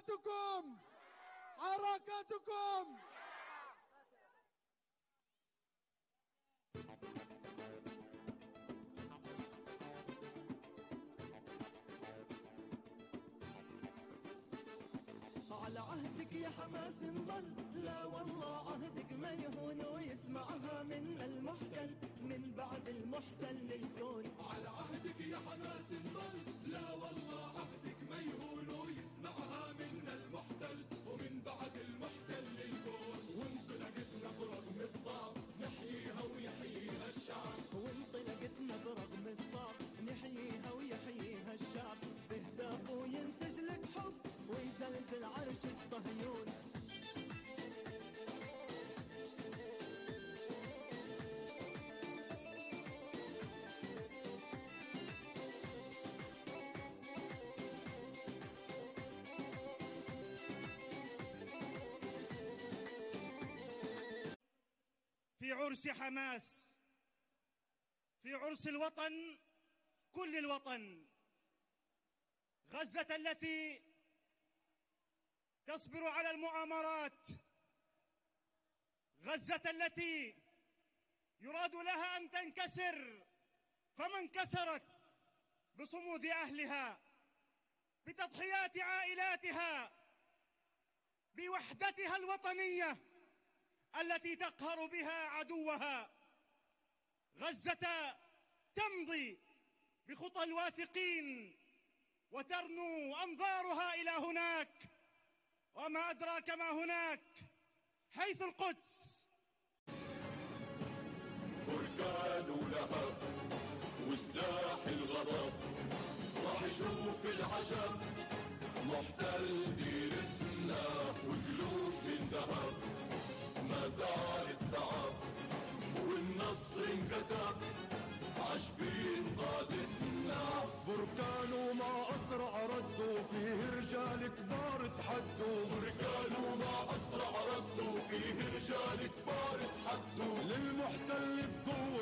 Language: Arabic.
حركاتكم حركاتكم. على عهدك يا حماس نظل، لا والله عهدك ما يهون ويسمعها من المحتل من بعد المحتل للكون. على عهدك يا حماس نظل، لا والله عهدك ما يهون ويسمعها من المحتل ومن بعد المحتل للكون. وانطلقتنا برغم الصعب نحييها ويحييها الشعب، وانطلقتنا برغم الصعب نحييها ويحييها الشعب. بهداف وينتج لك حب ويزلزل عرش الصهيون. في عرس حماس، في عرس الوطن، كل الوطن، غزة التي تصبر على المؤامرات، غزة التي يراد لها أن تنكسر فما انكسرت بصمود أهلها، بتضحيات عائلاتها، بوحدتها الوطنية التي تقهر بها عدوها. غزة تمضي بخطى الواثقين وترنو أنظارها إلى هناك، وما أدراك ما هناك، حيث القدس. بركان ولهب وسلاح الغضب، راح يشوف العجب محتل ديرتنا وقلوب من ذهب. ما تعرف تعب والنصر انكتب عشبين قادتنا. بركان وما أسرع ردوا فيه رجال كبار تحدوا. بركان وما أسرع ردوا فيه رجال كبار تحدوا. للمحتل بقوة